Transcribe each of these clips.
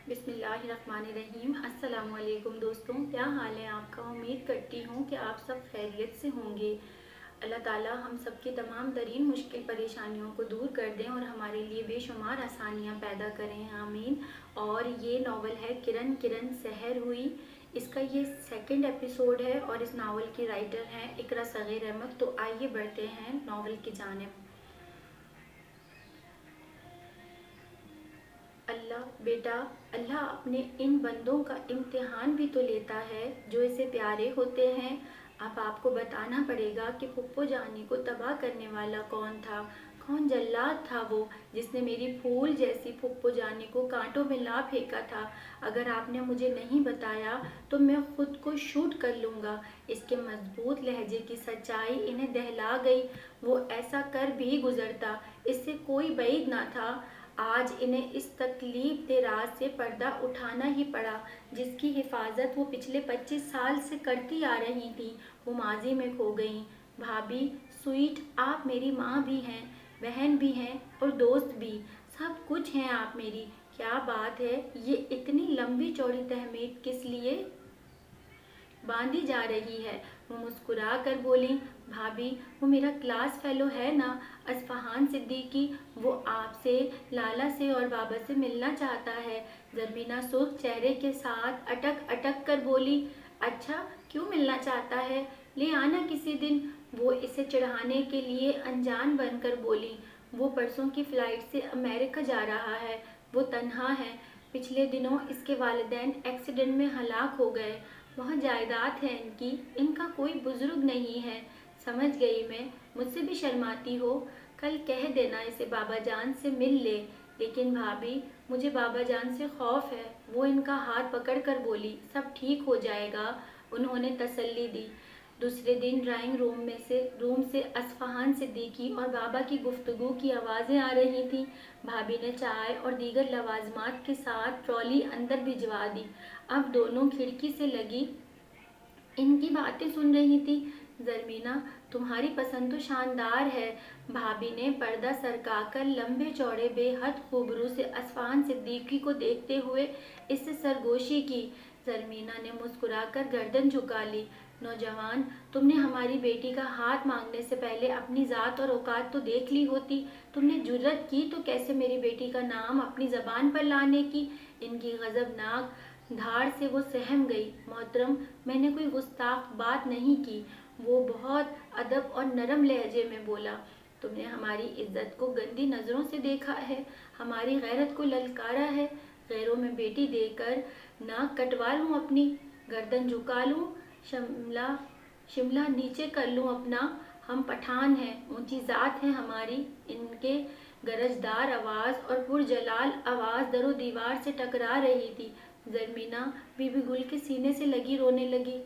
بسم اللہ الرحمن الرحیم۔ السلام علیکم دوستوں، کیا حال ہے آپ کا؟ امید کرتی ہوں کہ آپ سب خیریت سے ہوں گے۔ اللہ تعالیٰ ہم سب کی تمام ترین مشکل پریشانیوں کو دور کر دیں اور ہمارے لیے بے شمار آسانیاں پیدا کریں، آمین۔ اور یہ ناول ہے کرن کرن سحر ہوئی۔ اس کا یہ سیکنڈ ایپیسوڈ ہے اور اس ناول کی رائٹر ہیں اقرا صغیر احمد۔ تو آئیے بڑھتے ہیں ناول کی جانب۔ اللہ بیٹا، اللہ اپنے ان بندوں کا امتحان بھی تو لیتا ہے جو اسے پیارے ہوتے ہیں۔ اب آپ کو بتانا پڑے گا کہ پھپھو جانی کو تباہ کرنے والا کون تھا، کون جلاد تھا وہ جس نے میری پھول جیسی پھپھو جانی کو کانٹوں میں لا پھینکا تھا۔ اگر آپ نے مجھے نہیں بتایا تو میں خود کو شوٹ کر لوں گا۔ اس کے مضبوط لہجے کی سچائی انہیں دہلا گئی۔ وہ ایسا کر بھی گزرتا، اس سے کوئی بعید نہ تھا۔ آج انہیں اس تکلیف دہ راز سے پردہ اٹھانا ہی پڑا جس کی حفاظت وہ پچھلے 25 سال سے کرتی آ رہی تھیں۔ وہ ماضی میں کھو گئیں۔ بھابھی سویٹ، آپ میری ماں بھی ہیں، بہن بھی ہیں اور دوست بھی، سب کچھ ہیں آپ میری۔ کیا بات ہے، یہ اتنی لمبی چوڑی تہمید کس لیے باندھی جا رہی ہے؟ وہ مسکرا کر بولیں، بھابھی وہ میرا کلاس فیلو ہے نا، اصفہان صدیقی، وہ آپ سے، لالا سے اور بابا سے ملنا چاہتا ہے۔ زرمینہ سرخ چہرے کے ساتھ اٹک اٹک کر بولی، اچھا کیوں ملنا چاہتا ہے؟ لے آنا کسی دن۔ وہ اسے چڑھانے کے لیے انجان بن کر بولی، وہ پرسوں کی فلائٹ سے امریکہ جا رہا ہے، وہ تنہا ہے۔ پچھلے دنوں اس کے والدین ایکسیڈنٹ میں ہلاک ہو گئے۔ بہت جائیداد ہے ان کی، ان کا کوئی بزرگ نہیں ہے۔ سمجھ گئی میں، مجھ سے بھی شرماتی ہو؟ کل کہہ دینا اسے بابا جان سے مل لے۔ لیکن بھابھی مجھے بابا جان سے خوف ہے۔ وہ ان کا ہاتھ پکڑ کر بولی، سب ٹھیک ہو جائے گا، انہوں نے تسلی دی۔ دوسرے دن ڈرائنگ روم سے اصفہان صدیقی اور بابا کی گفتگو کی آوازیں آ رہی تھیں۔ بھابھی نے چائے اور دیگر لوازمات کے ساتھ ٹرالی اندر بھجوا دی۔ اب دونوں کھڑکی سے لگی ان کی باتیں سن رہی تھی۔ زرمینہ تمہاری پسند تو شاندار ہے۔ بھابھی نے پردہ سرکا کر لمبے چوڑے بے حد خوبرو سے اصفہان صدیقی کو دیکھتے ہوئے اس سے سرگوشی کی۔ زرمینہ نے مسکرا کر گردن جھکا لی، نوجوان تم نے ہماری بیٹی کا ہاتھ مانگنے سے پہلے اپنی ذات اور اوقات تو دیکھ لی ہوتی۔ تم نے جرأت کی تو کیسے میری بیٹی کا نام اپنی زبان پر لانے کی؟ ان کی غضبناک دھاڑ سے وہ سہم گئی۔ محترم میں نے کوئی گستاخ بات نہیں کی، وہ بہت ادب اور نرم لہجے میں بولا۔ تم نے ہماری عزت کو گندی نظروں سے دیکھا ہے، ہماری غیرت کو للکارا ہے۔ غیروں میں بیٹی دے کر ناک کٹوا لوں اپنی، گردن جھکا لوں، شملہ نیچے کر لوں اپنا؟ ہم پٹھان ہیں، اونچی ذات ہے ہماری۔ ان کے گرجدار آواز اور پرجلال آواز در و دیوار سے ٹکرا رہی تھی۔ زرمینہ بی بی گل کے سینے سے لگی رونے لگی۔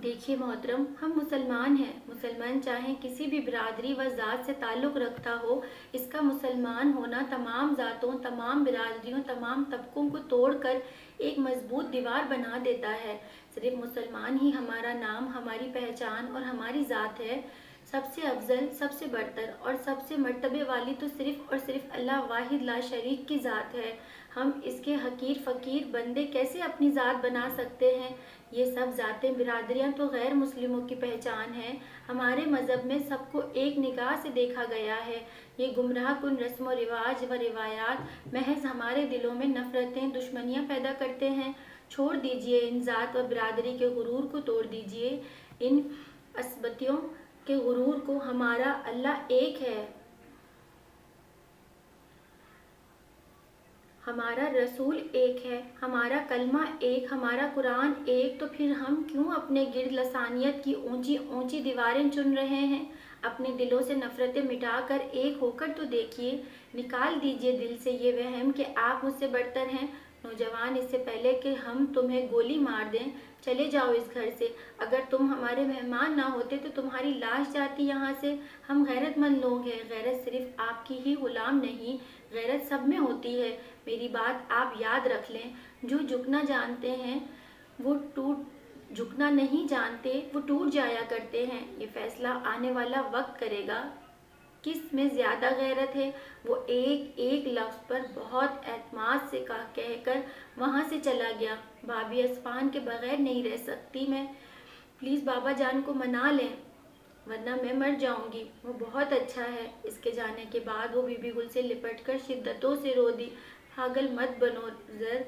دیکھیے محترم، ہم مسلمان ہیں، مسلمان چاہے کسی بھی برادری و ذات سے تعلق رکھتا ہو، اس کا مسلمان ہونا تمام ذاتوں، تمام برادریوں، تمام طبقوں کو توڑ کر ایک مضبوط دیوار بنا دیتا ہے۔ صرف مسلمان ہی ہمارا نام، ہماری پہچان اور ہماری ذات ہے۔ سب سے افضل، سب سے برتر اور سب سے مرتبے والی تو صرف اور صرف اللہ واحد لا شریک کی ذات ہے۔ ہم اس کے حقیر فقیر بندے کیسے اپنی ذات بنا سکتے ہیں؟ یہ سب ذاتیں، برادریاں تو غیر مسلموں کی پہچان ہیں۔ ہمارے مذہب میں سب کو ایک نگاہ سے دیکھا گیا ہے۔ یہ گمراہ کن رسم و رواج و روایات محض ہمارے دلوں میں نفرتیں، دشمنیاں پیدا کرتے ہیں۔ چھوڑ دیجئے ان ذات و برادری کے غرور کو، توڑ دیجئے ان عصبیتوں کے غرور کو۔ ہمارا اللہ ایک ہے، ہمارا رسول ایک ہے، ہمارا کلمہ ایک، ہمارا قرآن ایک، تو پھر ہم کیوں اپنے گرد لسانیت کی اونچی اونچی دیواریں چن رہے ہیں؟ اپنے دلوں سے نفرتیں مٹا کر ایک ہو کر تو دیکھیے۔ نکال دیجئے دل سے یہ وہم کہ آپ مجھ سے برتر ہیں۔ نوجوان اس سے پہلے کہ ہم تمہیں گولی مار دیں، چلے جاؤ اس گھر سے۔ اگر تم ہمارے مہمان نہ ہوتے تو تمہاری لاش جاتی یہاں سے۔ ہم غیرت مند لوگ ہیں، غیرت صرف آپ کی ہی غلام نہیں، غیرت سب میں ہوتی ہے۔ میری بات آپ یاد رکھ لیں، جو جھکنا جانتے ہیں وہ جھکنا نہیں جانتے وہ ٹوٹ جایا کرتے ہیں۔ یہ فیصلہ آنے والا وقت کرے گا۔ کس میں زیادہ غیرت ہے؟ وہ ایک ایک لفظ پر بہت اعتماد سے کہہ کر وہاں سے چلا گیا۔ بھابھی اصفہان کے بغیر نہیں رہ سکتی میں، پلیز بابا جان کو منا لیں ورنہ میں مر جاؤں گی۔ وہ بہت اچھا ہے۔ اس کے جانے کے بعد وہ بی بی گل سے لپٹ کر شدتوں سے رو دی۔ پاگل مت بنو زر،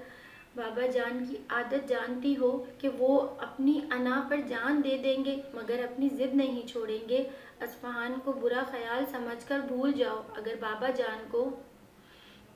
بابا جان کی عادت جانتی ہو کہ وہ اپنی انا پر جان دے دیں گے مگر اپنی ضد نہیں چھوڑیں گے۔ اصفہان کو برا خیال سمجھ کر بھول جاؤ۔ اگر بابا جان کو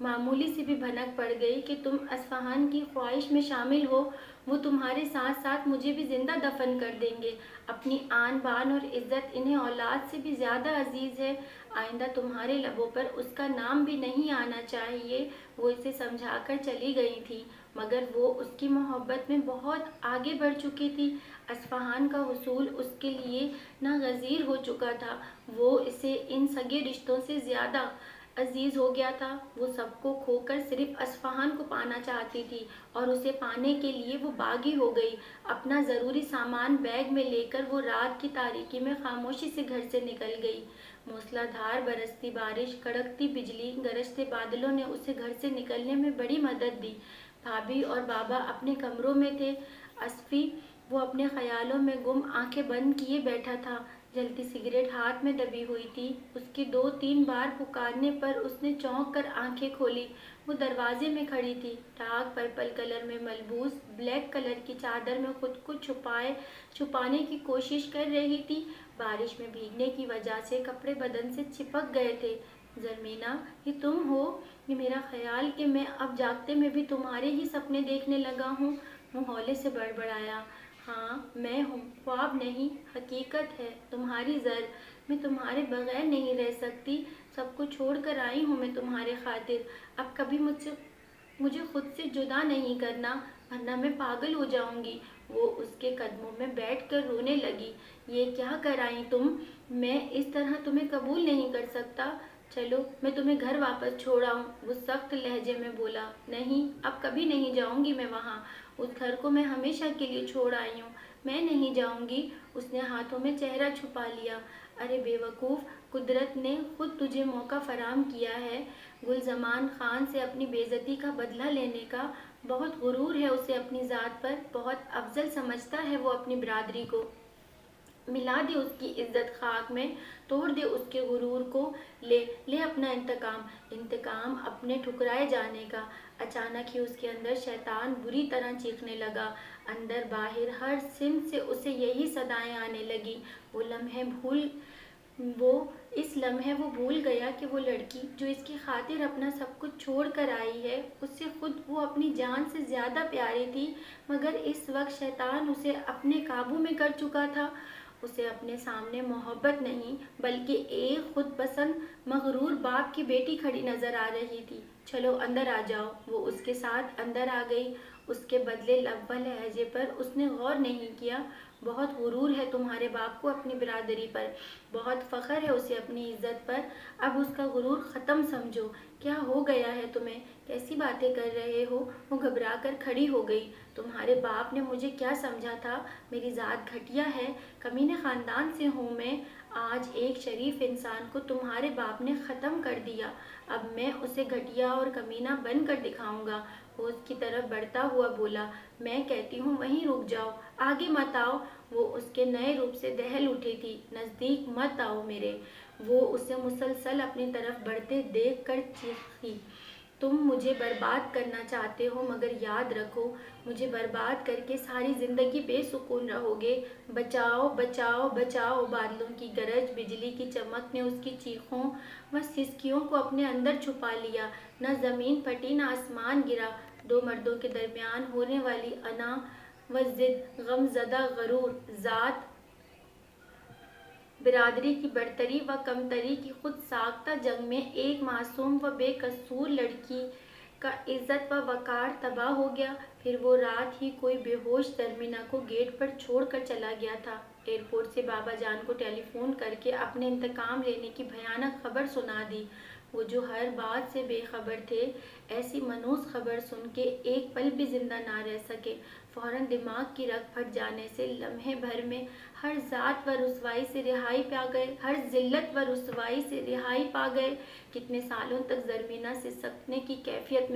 معمولی سی بھی بھنک پڑ گئی کہ تم اصفہان کی خواہش میں شامل ہو، وہ تمہارے ساتھ ساتھ مجھے بھی زندہ دفن کر دیں گے۔ اپنی آن بان اور عزت انہیں اولاد سے بھی زیادہ عزیز ہے۔ آئندہ تمہارے لبوں پر اس کا نام بھی نہیں آنا چاہیے۔ وہ اسے سمجھا کر چلی گئی تھی مگر وہ اس کی محبت میں بہت آگے بڑھ چکی تھی۔ اصفہان کا حصول اس کے لیے ناگزیر ہو چکا تھا۔ وہ اسے ان سگے رشتوں سے زیادہ عزیز ہو گیا تھا۔ وہ سب کو کھو کر صرف اصفہان کو پانا چاہتی تھی اور اسے پانے کے لیے وہ باغی ہو گئی۔ اپنا ضروری سامان بیگ میں لے کر وہ رات کی تاریکی میں خاموشی سے گھر سے نکل گئی۔ موسلا دھار برستی بارش، کڑکتی بجلی، گرجتے بادلوں نے اسے گھر سے نکلنے میں بڑی مدد دی۔ بھابھی اور بابا اپنے کمروں میں تھے۔ اصفی وہ اپنے خیالوں میں گم آنکھیں بند کیے بیٹھا تھا۔ جلتی سگریٹ ہاتھ میں دبی ہوئی تھی۔ اس کی 2-3 بار پکارنے پر اس نے چونک کر آنکھیں کھولی۔ وہ دروازے میں کھڑی تھی، ڈارک پرپل کلر میں ملبوس بلیک کلر کی چادر میں خود کو چھپانے کی کوشش کر رہی تھی۔ بارش میں بھیگنے کی وجہ سے کپڑے بدن سے چپک گئے تھے۔ زرمینا، یہ تم ہو؟ یہ میرا خیال کہ میں اب جاگتے میں بھی تمہارے ہی سپنے دیکھنے لگا ہوں۔ وہ ہولے سے بڑبڑایا۔ ہاں میں ہوں، خواب نہیں، حقیقت ہے تمہاری زر۔ میں تمہارے بغیر نہیں رہ سکتی۔ سب کو چھوڑ کر آئی ہوں میں تمہارے خاطر۔ اب کبھی مجھے خود سے جدا نہیں کرنا ورنہ میں پاگل ہو جاؤں گی۔ وہ اس کے قدموں میں بیٹھ کر رونے لگی۔ یہ کیا کر آئی تم؟ میں اس طرح تمہیں قبول نہیں کر سکتا۔ چلو میں تمہیں گھر واپس چھوڑ آؤں، وہ سخت لہجے میں بولا۔ نہیں، اب کبھی نہیں جاؤں گی میں وہاں۔ اس گھر کو میں ہمیشہ کے لیے چھوڑ آئی ہوں، میں نہیں جاؤں گی۔ اس نے ہاتھوں میں چہرہ چھپا لیا۔ ارے بے وقوف، قدرت نے خود تجھے موقع فراہم کیا ہے گل زمان خان سے اپنی بے عزتی کا بدلہ لینے کا۔ بہت غرور ہے اسے اپنی ذات پر، بہت افضل سمجھتا ہے وہ اپنی برادری کو۔ ملا دے اس کی عزت خاک میں، توڑ دے اس کے غرور کو، لے اپنا انتقام اپنے ٹھکرائے جانے کا۔ اچانک ہی اس کے اندر شیطان بری طرح چیخنے لگا۔ اندر باہر ہر سمت سے اسے یہی صدائیں آنے لگیں۔ اس لمحے وہ بھول گیا کہ وہ لڑکی جو اس کی خاطر اپنا سب کچھ چھوڑ کر آئی ہے، اس سے خود وہ اپنی جان سے زیادہ پیاری تھی، مگر اس وقت شیطان اسے اپنے قابو میں کر چکا تھا۔ اسے اپنے سامنے محبت نہیں بلکہ ایک خود پسند مغرور باپ کی بیٹی کھڑی نظر آ رہی تھی۔ چلو اندر آ جاؤ۔ وہ اس کے ساتھ اندر آ گئی۔ اس کے بدلے لب و لہجے پر اس نے غور نہیں کیا۔ بہت غرور ہے تمہارے باپ کو اپنی برادری پر، بہت فخر ہے اسے اپنی عزت پر۔ اب اس کا غرور ختم سمجھو۔ کیا ہو گیا ہے تمہیں؟ کیسی باتیں کر رہے ہو؟ وہ گھبرا کر کھڑی ہو گئی۔ تمہارے باپ نے مجھے کیا سمجھا تھا؟ میری ذات گھٹیا ہے، کمینے خاندان سے ہوں میں۔ آج ایک شریف انسان کو تمہارے باپ نے ختم کر دیا، اب میں اسے گھٹیا اور کمینہ بن کر دکھاؤں گا۔ وہ اس کی طرف بڑھتا ہوا بولا۔ میں کہتی ہوں وہیں رک جاؤ، آگے مت آؤ۔ وہ اس کے نئے روپ سے دہل اٹھی تھی۔ نزدیک مت آؤ میرے۔ وہ اسے مسلسل اپنی طرف بڑھتے دیکھ کر چیخی۔ تم مجھے برباد کرنا چاہتے ہو مگر یاد رکھو، مجھے برباد کر کے ساری زندگی بے سکون رہو گے۔ بچاؤ بچاؤ بچاؤ۔ بادلوں کی گرج، بجلی کی چمک نے اس کی چیخوں و سسکیوں کو اپنے اندر چھپا لیا۔ نہ زمین پھٹی نہ آسمان گرا۔ دو مردوں کے درمیان ہونے والی انا و ضد، غم زدہ غرور، ذات برادری کی برتری و کمتری کی خود ساختہ جنگ میں ایک معصوم و بے قصور لڑکی کا عزت و وقار تباہ ہو گیا۔ پھر وہ رات ہی کوئی بے ہوش زرمینا کو گیٹ پر چھوڑ کر چلا گیا تھا۔ ایئرپورٹ سے بابا جان کو ٹیلی فون کر کے اپنے انتقام لینے کی بھیانک خبر سنا دی۔ وہ جو ہر بات سے بے خبر تھے، ایسی منحوس خبر سن کے ایک پل بھی زندہ نہ رہ سکے۔ فوراً دماغ کی رگ پھٹ جانے سے لمحے بھر میں ہر ذات و رسوائی سے رہائی پا گئے، ہر ذلت و رسوائی سے رہائی پا گئے۔ کتنے سالوں تک زرمینہ سے سکتے کی کیفیت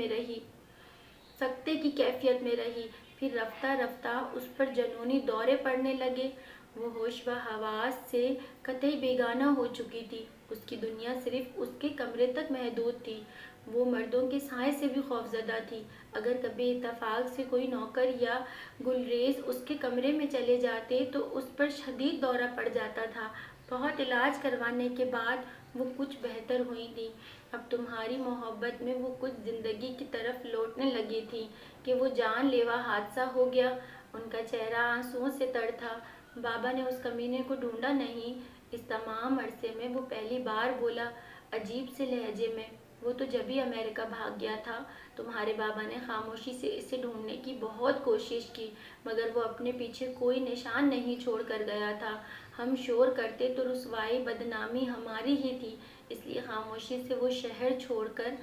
میں رہی، پھر رفتہ رفتہ اس پر جنونی دورے پڑنے لگے۔ وہ ہوش و حواس سے قطعی بیگانہ ہو چکی تھی۔ اس کی دنیا صرف اس کے کمرے تک محدود تھی۔ وہ مردوں کے سائے سے بھی خوفزدہ تھی۔ اگر کبھی اتفاق سے کوئی نوکر یا گلریز اس کے کمرے میں چلے جاتے تو اس پر شدید دورہ پڑ جاتا تھا۔ بہت علاج کروانے کے بعد وہ کچھ بہتر ہوئی تھی۔ اب تمہاری محبت میں وہ کچھ زندگی کی طرف لوٹنے لگی تھی کہ وہ جان لیوا حادثہ ہو گیا۔ ان کا چہرہ آنسوؤں سے تر تھا۔ بابا نے اس کمینے کو ڈھونڈا نہیں۔ اس تمام عرصے میں وہ پہلی بار بولا، عجیب سے لہجے میں، وہ تو جبھی امریکہ بھاگ گیا تھا۔ تمہارے بابا نے خاموشی سے اسے ڈھونڈنے کی بہت کوشش کی، مگر وہ اپنے پیچھے کوئی نشان نہیں چھوڑ کر گیا تھا۔ ہم شور کرتے تو رسوائی بدنامی ہماری ہی تھی، اس لیے خاموشی سے وہ شہر چھوڑ کر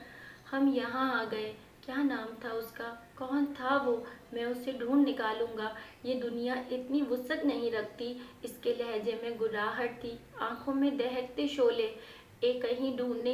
ہم یہاں آ گئے۔ کیا نام تھا اس کا؟ کون تھا وہ؟ میں اسے ڈھونڈ نکالوں گا۔ یہ دنیا اتنی وسعت نہیں رکھتی۔ اس کے لہجے میں گراہٹ تھی، آنکھوں میں دہکتے شعلے۔ اسے کہیں ڈھونڈنے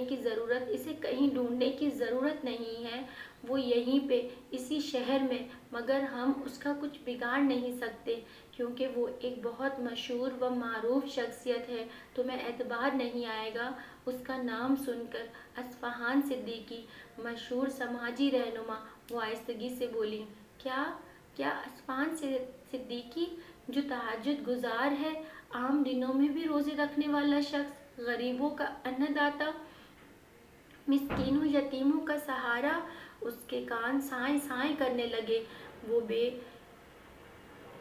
کی ضرورت نہیں ہے، وہ یہیں پہ اسی شہر میں، مگر ہم اس کا کچھ بگاڑ نہیں سکتے، کیونکہ وہ ایک بہت مشہور و معروف شخصیت ہے۔ تمہیں اعتبار نہیں آئے گا اس کا نام سن کر، اصفہان صدیقی، مشہور سماجی رہنما۔ وہ آہستگی سے بولی، کیا اصفہان صدیقی، جو تہجد گزار ہے، عام دنوں میں بھی روزے رکھنے والا شخص، غریبوں کا انن داتا، مسکینوں یتیموں کا سہارا؟ اس کے کان سائیں سائیں کرنے لگے۔ وہ بے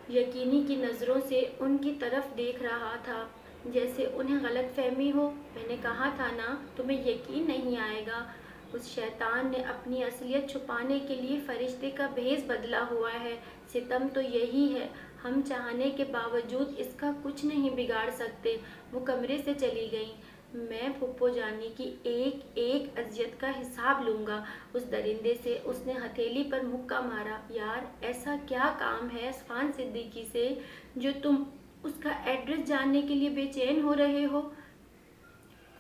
یقینی کی نظروں سے ان کی طرف دیکھ رہا تھا، جیسے انہیں غلط فہمی ہو۔ میں نے کہا تھا نا، تمہیں یقین نہیں آئے گا۔ اس شیطان نے اپنی اصلیت چھپانے کے لیے فرشتے کا بھیس بدلا ہوا ہے۔ ستم تو یہی ہے، ہم چاہنے کے باوجود اس کا کچھ نہیں بگاڑ سکتے۔ وہ کمرے سے چلی گئیں۔ میں پھپھو جانی کی ایک ایک اذیت کا حساب لوں گا، اس درندے سے۔ اس نے ہتھیلی پر مکہ مارا۔ یار، ایسا کیا کام ہے اصفہان صدیقی سے جو تم اس کا ایڈریس جاننے کے لیے بے چین ہو رہے ہو؟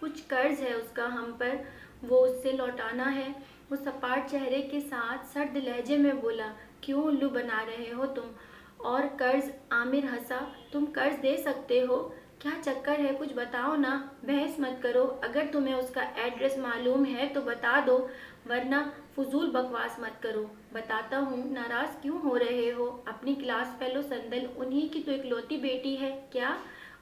کچھ قرض ہے اس کا ہم پر، وہ اس سے لوٹانا ہے۔ وہ سپاٹ چہرے کے ساتھ سرد لہجے میں بولا، کیوں الو بنا رہے ہو تم؟ اور قرض؟ عامر ہنسا، تم قرض دے سکتے ہو؟ کیا چکر ہے، کچھ بتاؤ نا۔ بحث مت کرو، اگر تمہیں اس کا ایڈریس معلوم ہے تو بتا دو، ورنہ فضول بکواس مت کرو۔ بتاتا ہوں، ناراض کیوں ہو رہے ہو؟ اپنی کلاس فیلو سندل انہی کی تو اکلوتی بیٹی ہے، کیا؟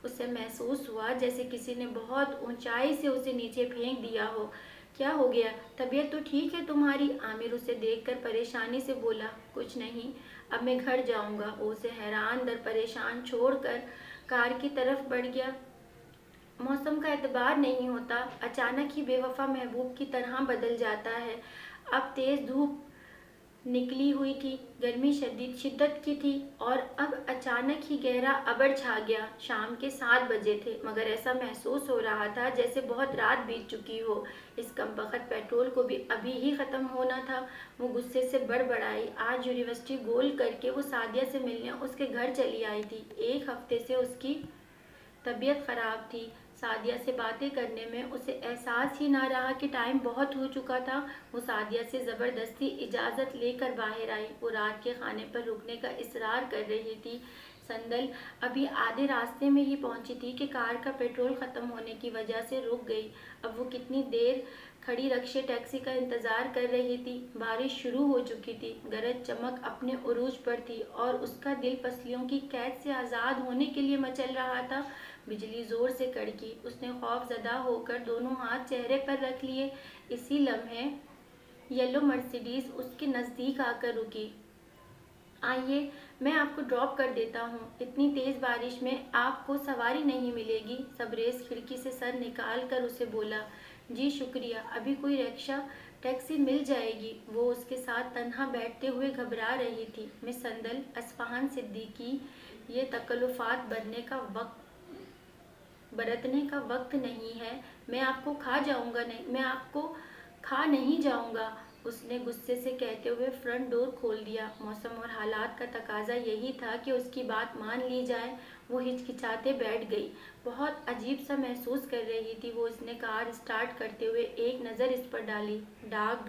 اسے محسوس ہوا جیسے کسی نے بہت اونچائی سے اسے نیچے پھینک دیا ہو۔ کیا ہو گیا؟ طبیعت تو ٹھیک ہے تمہاری؟ عامر اسے دیکھ کر پریشانی سے بولا، کچھ نہیں، اب میں گھر جاؤں گا۔ وہ اسے حیران در پریشان چھوڑ کر کار کی طرف بڑھ گیا۔ موسم کا اعتبار نہیں ہوتا، اچانک ہی بے وفا محبوب کی طرح بدل جاتا ہے۔ اب تیز دھوپ نکلی ہوئی تھی، گرمی شدت کی تھی، اور اب اچانک ہی گہرا ابر چھا گیا۔ شام کے 7 بجے تھے، مگر ایسا محسوس ہو رہا تھا جیسے بہت رات بیت چکی ہو۔ اس کمبخت پیٹرول کو بھی ابھی ہی ختم ہونا تھا۔ وہ غصے سے بڑبڑائی، آج یونیورسٹی گول کر کے وہ سعدیہ سے ملنے اس کے گھر چلی آئی تھی۔ ایک ہفتے سے اس کی طبیعت خراب تھی۔ سعدیہ سے باتیں کرنے میں اسے احساس ہی نہ رہا کہ ٹائم بہت ہو چکا تھا۔ وہ سعدیہ سے زبردستی اجازت لے کر باہر آئی۔ وہ رات کے کھانے پر رکنے کا اصرار کر رہی تھی۔ سندل ابھی آدھے راستے میں ہی پہنچی تھی کہ کار کا پیٹرول ختم ہونے کی وجہ سے رک گئی۔ اب وہ کتنی دیر کھڑی رکشے ٹیکسی کا انتظار کر رہی تھی۔ بارش شروع ہو چکی تھی، گرج چمک اپنے عروج پر تھی، اور اس کا دل پسلیوں کی قید سے آزاد ہونے کے لیے مچل رہا تھا۔ بجلی زور سے کڑکی۔ اس نے خوف زدہ ہو کر دونوں ہاتھ چہرے پر رکھ لیے۔ اسی لمحے یلو مرسیڈیز اس کے نزدیک آ کر رکی۔ آئیے، میں آپ کو ڈراپ کر دیتا ہوں، اتنی تیز بارش میں آپ کو سواری نہیں ملے گی۔ سبریز کھڑکی سے سر نکال کر اسے بولا، جی شکریہ، ابھی کوئی رکشہ ٹیکسی مل جائے گی؟ وہ اس کے ساتھ تنہا بیٹھتے ہوئے گھبرا رہی تھی۔ مس سندل، اصفہان صدیقی، یہ تکلفات بھرنے کا وقت बरतने का वक्त नहीं है। मैं आपको खा नहीं जाऊंगा। उसने गुस्से से कहते हुए फ्रंट डोर खोल दिया। मौसम और हालात का तकाजा यही था कि उसकी बात मान ली जाए। वो हिचकिचाते बैठ गई। बहुत अजीब सा महसूस कर रही थी वो। उसने कार स्टार्ट करते हुए एक नज़र इस पर डाली। डार्क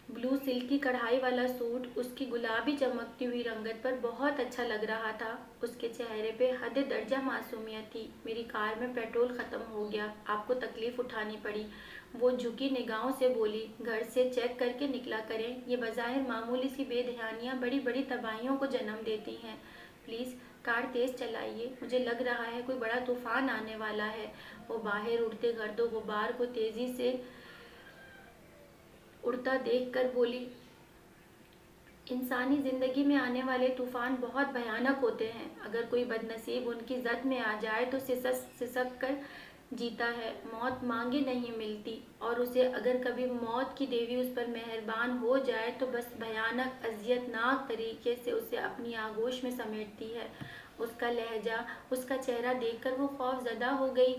ब्लू सिल्क की कढ़ाई वाला सूट उसकी गुलाबी चमकती हुई रंगत पर बहुत अच्छा लग रहा था। उसके चेहरे पे हद दर्जा मासूमियत थी। मेरी कार में पेट्रोल खत्म हो गया, आपको तकलीफ उठानी पड़ी। वो झुकी निगाहों से बोली, घर से चेक करके निकला करें। ये बज़ाहिर मामूली सी बेध्यानियाँ बड़ी बड़ी तबाहियों को जन्म देती हैं। प्लीज़ कार तेज़ चलाइए, मुझे लग रहा है कोई बड़ा तूफान आने वाला है। वो बाहर उड़ते गर्दो गुबार को तेज़ी से उड़ता देखकर बोली, इंसानी ज़िंदगी में आने वाले तूफ़ान बहुत भयानक होते हैं। अगर कोई बदनसीब उनकी ज़द में आ जाए तो सिसक कर जीता है। मौत मांगे नहीं मिलती, और उसे अगर कभी मौत की देवी उस पर मेहरबान हो जाए तो बस भयानक अजियतनाक तरीके से उसे अपनी आगोश में समेटती है। उसका लहजा, उसका चेहरा देखकर वो खौफज़दा हो गई।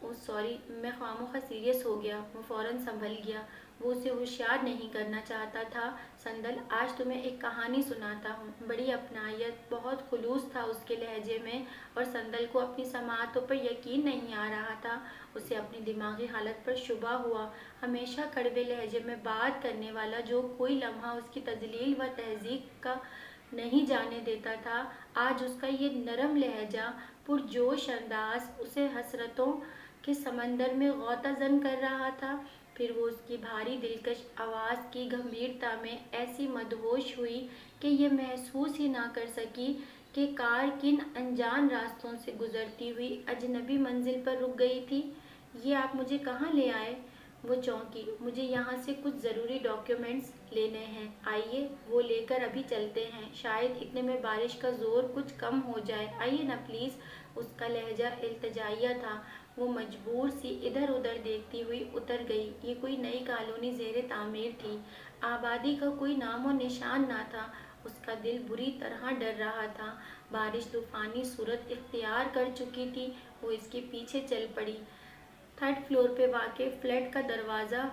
ओह सॉरी, मैं खामोखा सीरियस हो गया। वो फ़ौरन संभल गया। वो उसे होशियार नहीं करना चाहता था। संदल, आज तुम्हें एक कहानी सुनाता हूँ। बड़ी अपनायत, बहुत खुलूस था उसके लहजे में, और संदल को अपनी समाअतों पर यकीन नहीं आ रहा था। उसे अपनी दिमागी हालत पर शुबा हुआ। हमेशा कड़वे लहजे में बात करने वाला जो कोई लम्हा उसकी तजलील व तहज़ीब का नहीं जाने देता था, आज उसका ये नरम लहजा, पुरजोश अंदाज उसे हसरतों के समंदर में गौताज़न कर रहा था। फिर वो उसकी भारी दिलकश आवाज़ की गंभीरता में ऐसी मदहोश हुई कि ये महसूस ही ना कर सकी कि कार किन अनजान रास्तों से गुजरती हुई अजनबी मंजिल पर रुक गई थी। ये आप मुझे कहाँ ले आए? वो चौंकी। मुझे यहाँ से कुछ ज़रूरी डॉक्यूमेंट्स लेने हैं। आइए, वो लेकर अभी चलते हैं। शायद इतने में बारिश का ज़ोर कुछ कम हो जाए। आइए ना प्लीज़। उसका लहजा इल्तिजाइया था। वो मजबूर सी इधर उधर देखती हुई उतर गई। ये कोई नई कॉलोनी ज़ेरे तामीर थी। आबादी का कोई नामो निशान ना था। उसका दिल बुरी तरह डर रहा था। बारिश तूफ़ानी सूरत इख्तियार कर चुकी थी। वो इसके पीछे चल पड़ी। थर्ड फ्लोर पे वाक़े फ्लैट का दरवाज़ा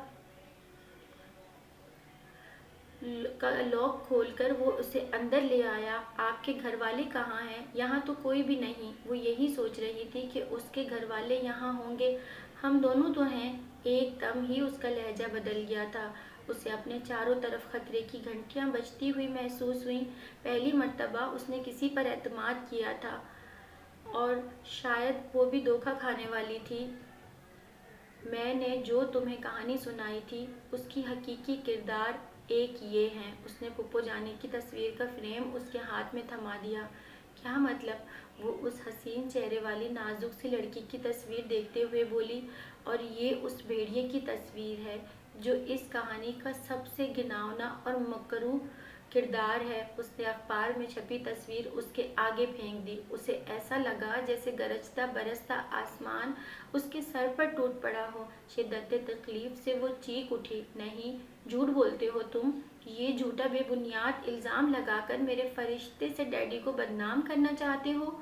का लॉक खोलकर वो उसे अंदर ले आया। आपके घर वाले कहाँ हैं? यहाँ तो कोई भी नहीं। वो यही सोच रही थी कि उसके घर वाले यहाँ होंगे। हम दोनों तो हैं। एकदम ही उसका लहजा बदल गया था। उसे अपने चारों तरफ खतरे की घंटियाँ बजती हुई महसूस हुई। पहली मर्तबा उसने किसी पर एतमाद किया था, और शायद वो भी धोखा खाने वाली थी। मैंने जो तुम्हें कहानी सुनाई थी उसकी हकीकी किरदार एक ये हैं। उसने पुप्पो जानी की तस्वीर का फ्रेम उसके हाथ में थमा दिया। क्या मतलब? वो उस हसीन चेहरे वाली नाजुक सी लड़की की तस्वीर देखते हुए बोली, और ये उस भेड़िए की तस्वीर है जो इस कहानी का सबसे घिनौना और मकरूह किरदार है। उसने अखबार में छपी तस्वीर उसके आगे फेंक दी। उसे ऐसा लगा जैसे गरजता बरसता आसमान उसके सर पर टूट पड़ा हो। शिद्दत तकलीफ से वो चीख उठी, नहीं, झूठ बोलते हो तुम। ये झूठा बेबुनियाद इल्ज़ाम लगाकर मेरे फरिश्ते से डैडी को बदनाम करना चाहते हो?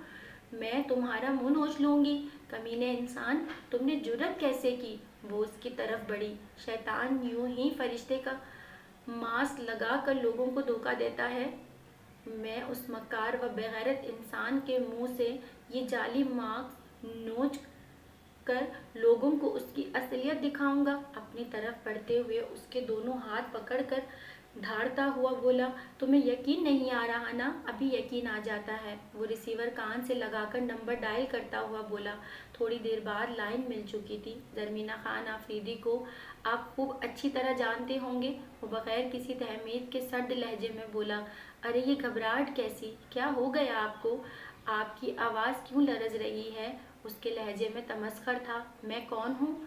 मैं तुम्हारा मुंह नोच लूंगी। कमीने इंसान, तुमने जुर्रत कैसे की? वो उसकी तरफ बढ़ी। शैतान यूं ही फरिश्ते का मास्क लगा कर लोगों को धोखा देता है। मैं उस मक्कार व बेगैरत इंसान के मुंह से ये जाली मास्क नोच कर लोगों को उसकी असलियत दिखाऊंगा। अपनी तरफ बढ़ते हुए उसके दोनों हाथ पकड़कर ढाड़ता हुआ बोला, तुम्हें यकीन नहीं आ रहा ना? अभी यकीन आ जाता है। वो रिसीवर कान से लगाकर नंबर डायल करता हुआ बोला। थोड़ी देर बाद लाइन मिल चुकी थी। ज़रमीना खान आफरीदी को आप खूब अच्छी तरह जानते होंगे। वो बगैर किसी तहमीद के सर्द लहजे में बोला, अरे ये घबराहट कैसी? क्या हो गया आपको? आपकी आवाज़ क्यों लरज रही है? उसके लहजे में तमस्खर था। मैं कौन हूँ?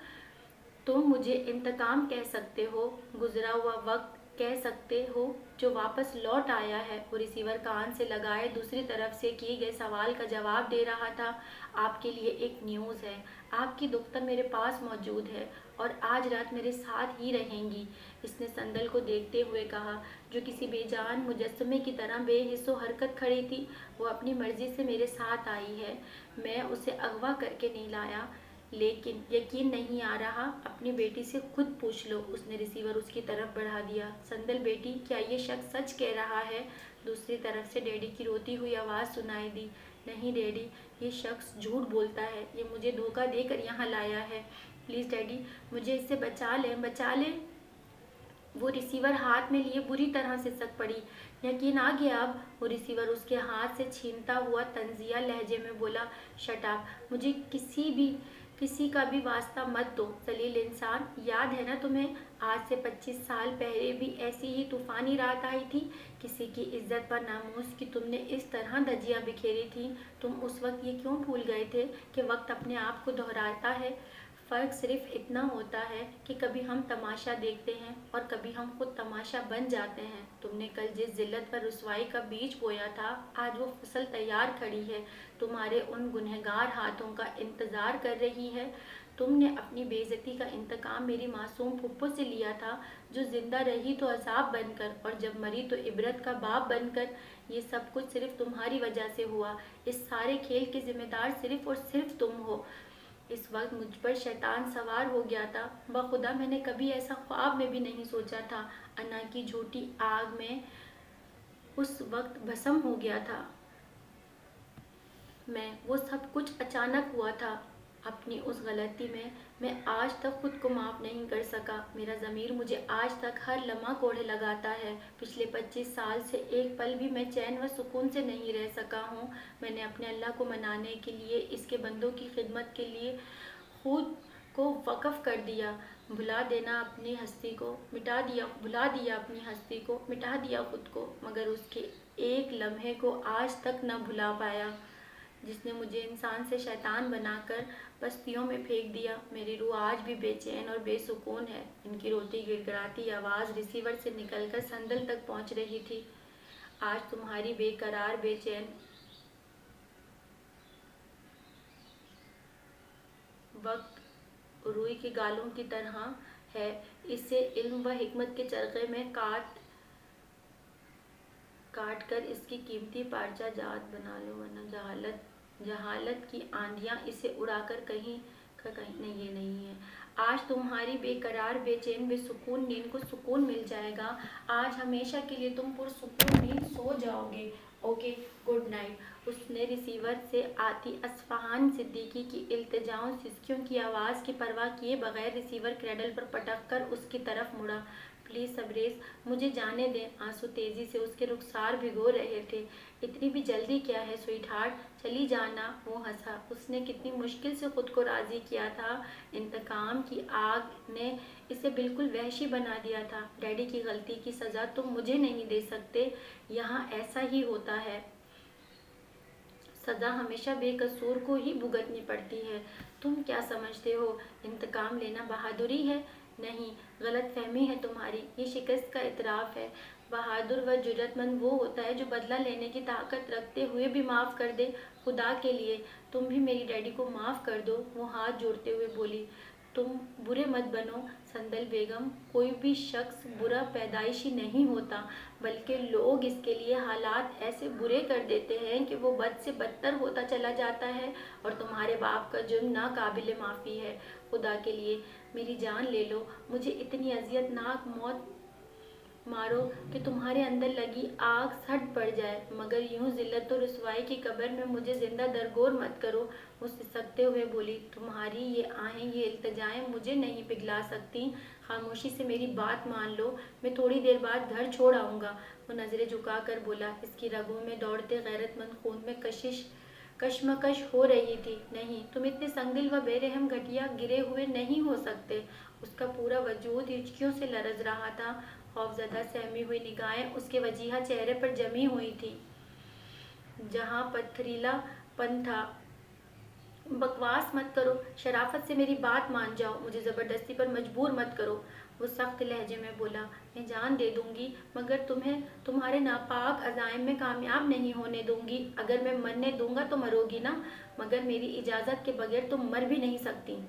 तुम मुझे इंतकाम कह सकते हो, गुजरा हुआ वक्त कह सकते हो जो वापस लौट आया है। वो रिसीवर कान से लगाए दूसरी तरफ से किए गए सवाल का जवाब दे रहा था। आपके लिए एक न्यूज़ है। आपकी दुख्तर मेरे पास मौजूद है, और आज रात मेरे साथ ही रहेंगी। इसने संदल को देखते हुए कहा, जो किसी बेजान मुजस्समे की तरह बेहिस्सो हरकत खड़ी थी। वो अपनी मर्जी से मेरे साथ आई है, मैं उसे अगवा करके नहीं लाया। लेकिन यकीन नहीं आ रहा, अपनी बेटी से खुद पूछ लो। उसने रिसीवर उसकी तरफ बढ़ा दिया। संदल बेटी, क्या ये शख्स सच कह रहा है? दूसरी तरफ से डैडी की रोती हुई आवाज़ सुनाई दी। नहीं डैडी, ये शख्स झूठ बोलता है। ये मुझे धोखा देकर यहाँ लाया है। प्लीज़ डैडी, मुझे इससे बचा लें, बचा लें। वो रिसीवर हाथ में लिए बुरी तरह से सक पड़ी। यकीन आ गया अब? वो रिसीवर उसके हाथ से छीनता हुआ तंजिया लहजे में बोला, शट अप, मुझे किसी का भी वास्ता मत दो जलील इंसान। याद है ना तुम्हें, आज से 25 साल पहले भी ऐसी ही तूफानी रात आई थी। किसी की इज्जत पर नामूस की तुमने इस तरह धज्जियां बिखेरी थी। तुम उस वक्त ये क्यों भूल गए थे कि वक्त अपने आप को दोहराता है? फ़र्क सिर्फ इतना होता है कि कभी हम तमाशा देखते हैं और कभी हम खुद तमाशा बन जाते हैं। तुमने कल जिस जिल्लत पर रुसवाई का बीज बोया था, आज वो फसल तैयार खड़ी है, तुम्हारे उन गुनहगार हाथों का इंतज़ार कर रही है। तुमने अपनी बेइज्जती का इंतकाम मेरी मासूम फुप्पो से लिया था, जो जिंदा रही तो अजाब बनकर और जब मरी तो इबरत का बाप बनकर। ये सब कुछ सिर्फ तुम्हारी वजह से हुआ। इस सारे खेल के जिम्मेदार सिर्फ और सिर्फ तुम हो। इस वक्त मुझ पर शैतान सवार हो गया था। बखुदा मैंने कभी ऐसा ख्वाब में भी नहीं सोचा था। अन्ना की झूठी आग में उस वक्त भस्म हो गया था वो सब कुछ अचानक हुआ था। अपनी उस गलती में मैं आज तक खुद को माफ़ नहीं कर सका। मेरा ज़मीर मुझे आज तक हर लम्हा कोड़े लगाता है। पिछले 25 साल से एक पल भी मैं चैन व सुकून से नहीं रह सका हूँ। मैंने अपने अल्लाह को मनाने के लिए, इसके बंदों की खिदमत के लिए खुद को वक़्फ़ कर दिया। भुला दिया अपनी हस्ती को, मिटा दिया खुद को, मगर उसके एक लम्हे को आज तक न भुला पाया जिसने मुझे इंसान से शैतान बनाकर बस्तियों में फेंक दिया। मेरी रूह आज भी बेचैन और बेसुकून है। इनकी रोती गिड़गिड़ाती आवाज़ रिसीवर से निकलकर संदल तक पहुंच रही थी। आज तुम्हारी बेकरार बेचैन वक्त रूई के गालों की तरह है। इसे इल्म व हिकमत के चरखे में काट कर इसकी कीमती पार्चा जात बना लो, वरना जहालत की आंधियां इसे उड़ाकर कहीं नहीं, ये नहीं है। आज तुम्हारी बेकरार बेचैन बेसुकून नींद को सुकून मिल जाएगा। आज हमेशा के लिए तुम पुरसुकून नींद सो जाओगे। Okay, good night. उसने रिसीवर से आती असफ़हान सिद्दीकी की इल्तिजाओं सिसकियों की आवाज़ की परवाह किए बगैर रिसीवर क्रैडल पर पटक कर उसकी तरफ मुड़ा। प्लीज़ सबरेज़, मुझे जाने दें। आंसू तेज़ी से उसके रुखसार भिगो रहे थे। इतनी भी जल्दी क्या है स्वीट हार्ट, चली जाना। वो हंसा। उसने कितनी मुश्किल से खुद को राज़ी किया था। इंतकाम की आग ने इसे बिल्कुल वहशी बना दिया था। डैडी की गलती की सज़ा तुम मुझे नहीं दे सकते। यहाँ ऐसा ही होता है, सज़ा हमेशा बेकसूर को ही भुगतनी पड़ती है। तुम क्या समझते हो, इंतकाम लेना बहादुरी है? नहीं, गलत फहमी है तुम्हारी। ये शिकस्त का इतराफ़ है। बहादुर व जुर्रतमंद वो होता है जो बदला लेने की ताकत रखते हुए भी माफ़ कर दे। खुदा के लिए तुम भी मेरी डैडी को माफ़ कर दो। वो हाथ जोड़ते हुए बोली। तुम बुरे मत बनो संदल बेगम। कोई भी शख्स बुरा पैदाइशी नहीं होता, बल्कि लोग इसके लिए हालात ऐसे बुरे कर देते हैं कि वो बद से बदतर होता चला जाता है। और तुम्हारे बाप का जुर्म नाकाबिले माफ़ी है। खुदा के लिए मेरी जान ले लो। मुझे इतनी अजियतनाक मौत मारो कि तुम्हारे अंदर लगी आग सट पड़ जाए, मगर यूं जिल्लत और रुसवाई की कब्र में मुझे जिंदा दरगोर मत करो। वो सिसकते हुए बोली, तुम्हारी ये आहें, ये इल्तिजाएं मुझे नहीं पिघला सकती। खामोशी से मेरी बात मान लो। मैं थोड़ी देर बाद घर छोड़ आऊँगा। वो नज़रें झुकाकर बोला। इसकी रगों में दौड़ते गैरतमंद खून में कशमकश हो रही थी। नहीं, तुम इतने संगदिल व बेरहम घटिया गिरे हुए नहीं हो सकते। उसका पूरा वजूद हिचकियों से लरज़ रहा था। खौफज़दा सहमी हुई निगाहें उसके वजीहा चेहरे पर जमी हुई थी, जहाँ पथरीलापन था। बकवास मत करो, शराफत से मेरी बात मान जाओ, मुझे ज़बरदस्ती पर मजबूर मत करो। वो सख्त लहजे में बोला। मैं जान दे दूंगी, मगर तुम्हें तुम्हारे नापाक अज़ाइम में कामयाब नहीं होने दूंगी। अगर मैं मरने दूंगा तो मरोगी ना, मगर मेरी इजाज़त के बगैर तुम मर भी नहीं सकती।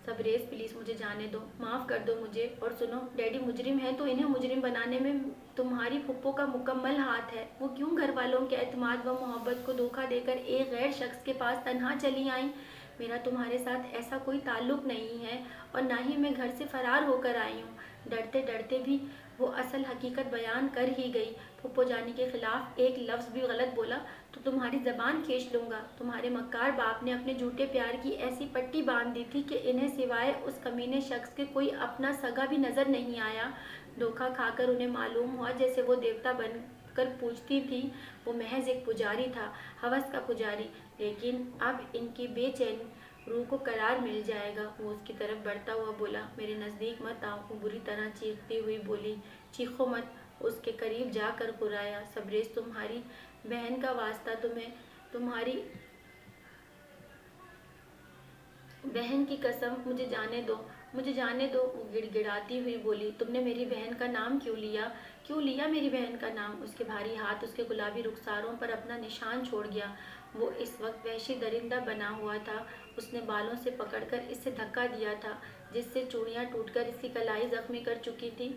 सबरेज़ प्लीज़ मुझे जाने दो, माफ़ कर दो मुझे। और सुनो, डैडी मुजरिम है तो इन्हें मुजरिम बनाने में तुम्हारी फुप्पो का मुकम्मल हाथ है। वो क्यों घर वालों के एतमाद व मोहब्बत को धोखा देकर एक गैर शख्स के पास तन्हा चली आईं? मेरा तुम्हारे साथ ऐसा कोई ताल्लुक़ नहीं है और ना ही मैं घर से फ़रार होकर आई हूँ। डरते डरते भी वो असल हकीकत बयान कर ही गई। फुप्पो जानी के खिलाफ एक लफ्ज़ भी गलत बोला तो तुम्हारी ज़बान खींच लूँगा। तुम्हारे मक्कार बाप ने अपने झूठे प्यार की ऐसी पट्टी बांध दी थी कि इन्हें सिवाय उस कमीने शख्स के कोई अपना सगा भी नज़र नहीं आया। धोखा खाकर उन्हें मालूम हुआ जैसे वो देवता बन कर पूजती थी, वो महज एक पुजारी था, हवस का पुजारी। लेकिन अब इनकी बेचैन रूह को करार मिल जाएगा। वो उसकी तरफ बढ़ता हुआ बोला, मेरे नज़दीक मत आओ। वो बुरी तरह चीखती हुई बोली, चीखो मत। उसके करीब जाकर कुराया, सबरेज़ तुम्हारी बहन का वास्ता, तुम्हें तुम्हारी बहन की कसम, मुझे जाने दो, मुझे जाने दो। वो गिड़गिड़ाती हुई बोली, तुमने मेरी बहन का नाम क्यों लिया? क्यों लिया मेरी बहन का नाम? उसके भारी हाथ उसके गुलाबी रुखसारों पर अपना निशान छोड़ गया। वो इस वक्त वहशी दरिंदा बना हुआ था। उसने बालों से पकड़कर इसे धक्का दिया था, जिससे चूड़ियाँ टूटकर इसकी कलाई जख्मी कर चुकी थी।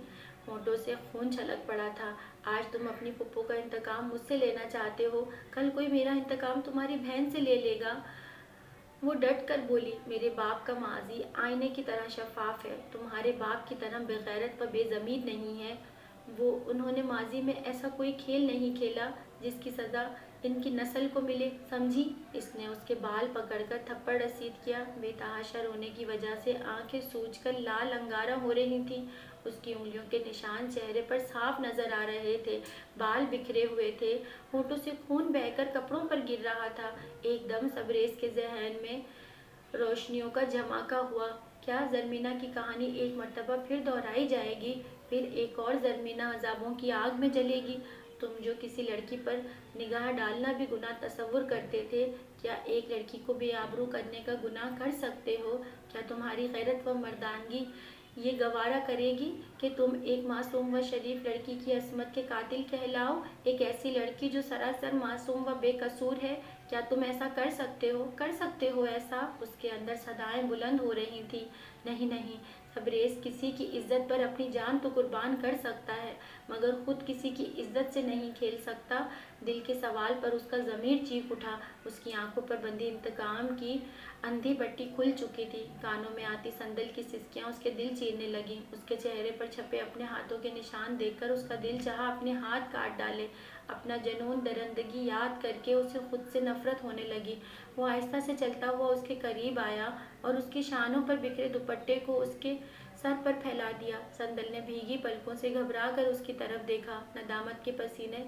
होंठों से खून छलक पड़ा था। आज तुम अपनी फुप्पो का इंतकाम मुझसे लेना चाहते हो, कल कोई मेरा इंतकाम तुम्हारी बहन से ले लेगा। वो डट कर बोली, मेरे बाप का माजी आईने की तरह शफाफ है, तुम्हारे बाप की तरह बेगैरत व बेज़मीर नहीं है। उन्होंने माजी में ऐसा कोई खेल नहीं खेला जिसकी सज़ा इनकी नस्ल को मिले, समझी? इसने उसके बाल पकड़कर थप्पड़ रसीद किया। बेतहाशा रोने की वजह से आंखें सूजकर लाल अंगारा हो रही थीं। उसकी उंगलियों के निशान चेहरे पर साफ नजर आ रहे थे। बाल बिखरे हुए थे, होठों से खून बहकर कपड़ों पर गिर रहा था। एकदम सबरेज़ के ज़हन में रोशनियों का झमाका हुआ। क्या ज़रमीना की कहानी एक मर्तबा फिर दोहराई जाएगी? फिर एक और ज़रमीना अज़ाबों की आग में जलेगी? तुम जो किसी लड़की पर निगाह डालना भी गुनाह तसव्वुर करते थे, क्या एक लड़की को बेआबरू करने का गुनाह कर सकते हो? क्या तुम्हारी गैरत व मर्दानगी ये गवारा करेगी कि तुम एक मासूम व शरीफ लड़की की असमत के कातिल कहलाओ? एक ऐसी लड़की जो सरासर मासूम व बेकसूर है, क्या तुम ऐसा कर सकते हो? कर सकते हो ऐसा? उसके अंदर सदाएं बुलंद हो रही थी। नहीं नहीं, सबरेज़ किसी की इज्जत पर अपनी जान तो कुर्बान कर सकता है, मगर खुद किसी की इज्जत से नहीं खेल सकता। दिल के सवाल पर उसका ज़मीर चीख उठा। उसकी आंखों पर बंधी इंतकाम की अंधी पट्टी खुल चुकी थी। कानों में आती संदल की सिसकियां उसके दिल चीरने लगीं। उसके चेहरे पर छपे अपने हाथों के निशान देखकर उसका दिल चाहा अपने हाथ काट डाले। अपना जनून दरंदगी याद करके उसे खुद से नफरत होने लगी। वो आहिस्ता से चलता हुआ उसके करीब आया और उसके शानों पर बिखरे दुपट्टे को उसके सर पर फैला दिया। संदल ने भीगी पलकों से घबरा कर उसकी तरफ देखा। नदामत के पसीने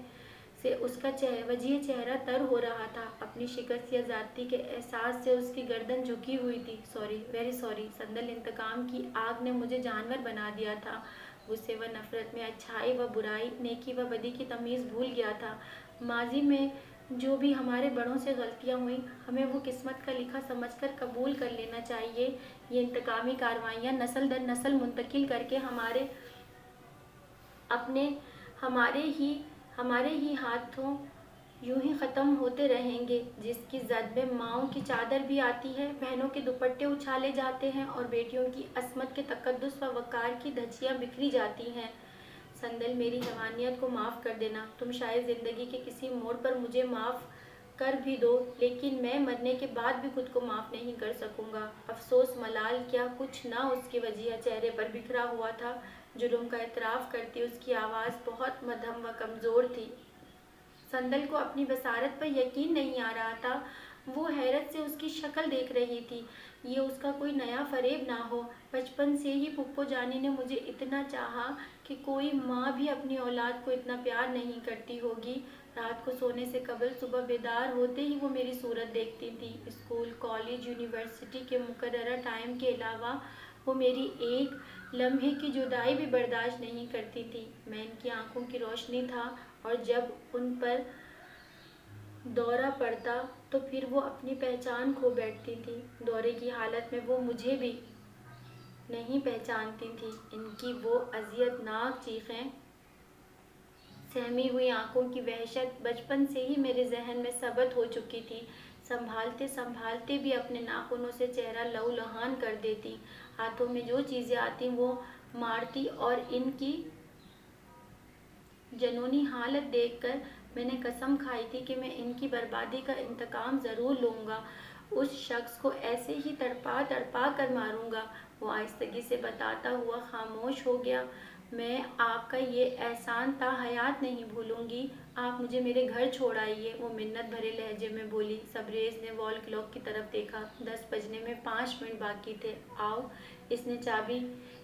से उसका वजीह चेहरा तर हो रहा था। अपनी शिकस्त या ज़्यादती के एहसास से उसकी गर्दन झुकी हुई थी। सॉरी, वेरी सॉरी संदल, इंतकाम की आग ने मुझे जानवर बना दिया था। गुस्से व नफरत में अच्छाई व बुराई, नेकी व बदी की तमीज़ भूल गया था। माजी में जो भी हमारे बड़ों से गलतियाँ हुई, हमें वो किस्मत का लिखा समझकर कबूल कर लेना चाहिए। ये इंतकामी कार्रवाइयाँ नस्ल दर नस्ल मुंतकिल करके हमारे ही हाथों यूं ही ख़त्म होते रहेंगे। जिसकी जद में माओं की चादर भी आती है, बहनों के दुपट्टे उछाले जाते हैं और बेटियों की असमत के तकद्दुस व वक़ार की धज्जियाँ बिखरी जाती हैं। संदल, मेरी हैवानियत को माफ़ कर देना। तुम शायद ज़िंदगी के किसी मोड़ पर मुझे माफ़ कर भी दो, लेकिन मैं मरने के बाद भी खुद को माफ़ नहीं कर सकूँगा। अफसोस, मलाल क्या कुछ ना उसकी वजीह चेहरे पर बिखरा हुआ था। जुर्म का एतराफ़ करती उसकी आवाज़ बहुत मध्यम व कमज़ोर थी। संदल को अपनी बसारत पर यकीन नहीं आ रहा था। वो हैरत से उसकी शक्ल देख रही थी। ये उसका कोई नया फरेब ना हो। बचपन से ही फुप्पो जानी ने मुझे इतना चाहा कि कोई माँ भी अपनी औलाद को इतना प्यार नहीं करती होगी। रात को सोने से कबल सुबह बेदार होते ही वो मेरी सूरत देखती थी। स्कूल, कॉलेज, यूनिवर्सिटी के मुकर्ररा टाइम के अलावा वो मेरी एक लम्हे की जुदाई भी बर्दाश्त नहीं करती थी। मैं इनकी आंखों की रोशनी था और जब उन पर दौरा पड़ता तो फिर वो अपनी पहचान खो बैठती थी। दौरे की हालत में वो मुझे भी नहीं पहचानती थी। इनकी वो अज़ियतनाक चीखें, सहमी हुई आंखों की वहशत बचपन से ही मेरे जहन में सबत हो चुकी थी। संभालते संभालते भी अपने नाखूनों से चेहरा लहूलुहान कर देती। हाथों में जो चीज़ें आती वो मारती, और इनकी जनूनी हालत देखकर मैंने कसम खाई थी कि मैं इनकी बर्बादी का इंतकाम ज़रूर लूँगा। उस शख्स को ऐसे ही तड़पा तड़पा कर मारूंगा। वो आहिस्तगी से बताता हुआ खामोश हो गया। मैं आपका ये एहसान ता हयात नहीं भूलूंगी। आप मुझे मेरे घर छोड़ आइए, वो मिन्नत भरे लहजे में बोली। सबरेज ने वॉल क्लॉक की तरफ देखा। 10 बजने में 5 मिनट बाकी थे। आओ। इसने चाबी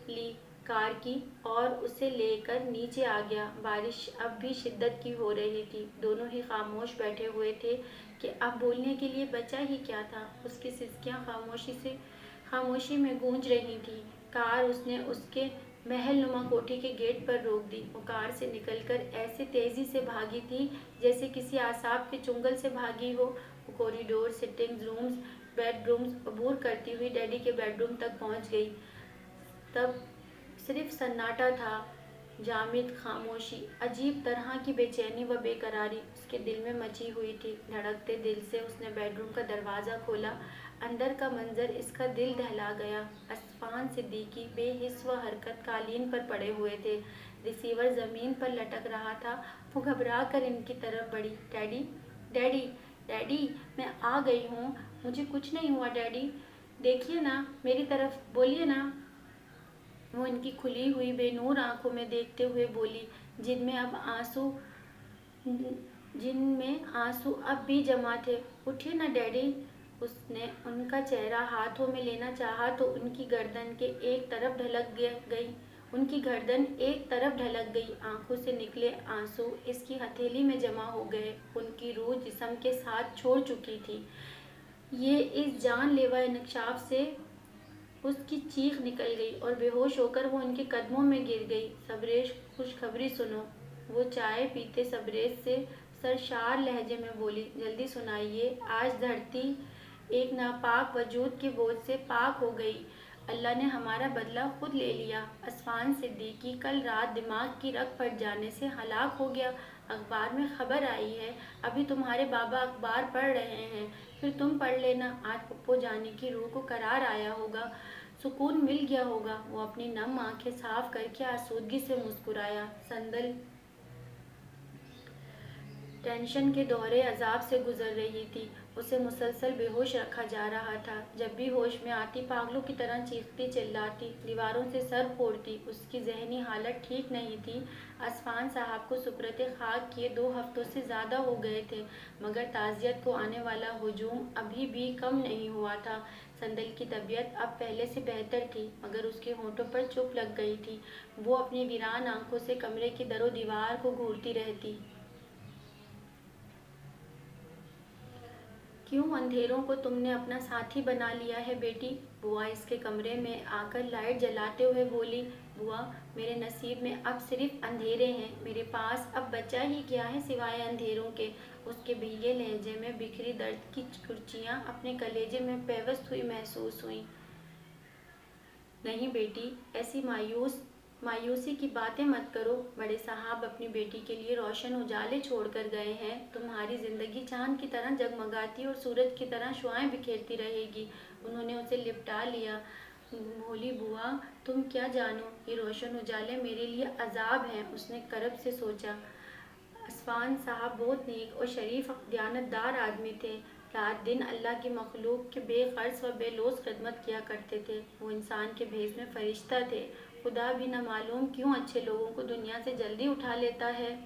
ली कार की और उसे लेकर नीचे आ गया। बारिश अब भी शिद्दत की हो रही थी। दोनों ही खामोश बैठे हुए थे कि अब बोलने के लिए बचा ही क्या था। उसकी सिसकियां खामोशी में गूंज रही थी। कार उसने उसके महल नुमा कोठी के गेट पर रोक दी। वो कार से निकलकर ऐसे तेजी से भागी थी जैसे किसी आसाब के चुंगल से भागी हो। वो कॉरिडोर, सिटिंग रूम्स, बेडरूम्स अबूर करती हुई डैडी के बेडरूम तक पहुंच गई। तब सिर्फ सन्नाटा था, जामिद खामोशी, अजीब तरह की बेचैनी व बेकरारी उसके दिल में मची हुई थी। धड़कते दिल से उसने बेडरूम का दरवाज़ा खोला। अंदर का मंजर इसका दिल दहला गया। असफान सिद्दीकी बेहिस व हरकत कालीन पर पड़े हुए थे। रिसीवर ज़मीन पर लटक रहा था। वो घबरा कर इनकी तरफ बढ़ी। डैडी, डैडी, डैडी, मैं आ गई हूँ। मुझे कुछ नहीं हुआ डैडी, देखिए ना मेरी तरफ, बोलिए ना। वो इनकी खुली हुई बेनूर आंखों में देखते हुए बोली, जिनमें आंसू अब भी जमा थे। उठिए ना डैडी। उसने उनका चेहरा हाथों में लेना चाहा तो उनकी गर्दन एक तरफ ढलक गई। आंखों से निकले आंसू इसकी हथेली में जमा हो गए। उनकी रूह जिस्म के साथ छोड़ चुकी थी। ये इस जानलेवा इंकशाफ से उसकी चीख निकल गई और बेहोश होकर वो उनके कदमों में गिर गई। सबरेज, खुशखबरी सुनो। वो चाय पीते सबरेज से सरशार लहजे में बोली, जल्दी सुनाइए। आज धरती एक नापाक वजूद के बोझ से पाक हो गई। अल्लाह ने हमारा बदला खुद ले लिया। असफान सिद्दीकी कल रात दिमाग की रग फट जाने से हलाक हो गया। अखबार में खबर आई है। अभी तुम्हारे बाबा अखबार पढ़ रहे हैं, फिर तुम पढ़ लेना। आज पप्पो जाने की रूह को करार आया होगा, सुकून मिल गया होगा। वो अपनी नम आंखें साफ करके आसूदगी से मुस्कुराया। संदल टेंशन के दौरे अजाब से गुजर रही थी। उसे मुसलसल बेहोश रखा जा रहा था। जब भी होश में आती पागलों की तरह चीखती चिल्लाती, दीवारों से सर फोड़ती। उसकी जहनी हालत ठीक नहीं थी। असफान साहब को सुकरते खाक किए 2 हफ्तों से ज़्यादा हो गए थे, मगर ताज़ियत को आने वाला हुजूम अभी भी कम नहीं हुआ था। संदल की तबीयत अब पहले से बेहतर थी, मगर उसके होंठों पर चुप लग गई थी। वो अपनी वीरान आंखों से कमरे की दरो दीवार को घूरती रहती। क्यों अंधेरों को तुमने अपना साथी बना लिया है बेटी? बुआ इसके कमरे में आकर लाइट जलाते हुए बोली। बुआ, मेरे नसीब में अब सिर्फ अंधेरे हैं। मेरे पास अब बचा ही क्या है सिवाय अंधेरों के? उसके भीगे लहजे में बिखरी दर्द की कुर्चियाँ अपने कलेजे में पेवस्त हुई महसूस हुई। नहीं बेटी, ऐसी मायूसी की बातें मत करो। बड़े साहब अपनी बेटी के लिए रोशन उजाले छोड़कर गए हैं। तुम्हारी जिंदगी चांद की तरह जगमगाती और सूरज की तरह शुआएं बिखेरती रहेगी। उन्होंने उसे लिपटा लिया। बोली, बुआ तुम क्या जानो, ये रोशन उजाले मेरे लिए अजाब हैं। उसने करब से सोचा। असफान साहब बहुत नेक और शरीफ दयानतदार आदमी थे। रात दिन अल्लाह की मखलूक के बेखर्च व बेलौस खिदमत किया करते थे। वो इंसान के भेष में फरिश्ता थे। खुदा भी न मालूम क्यों अच्छे लोगों को दुनिया से जल्दी उठा लेता है।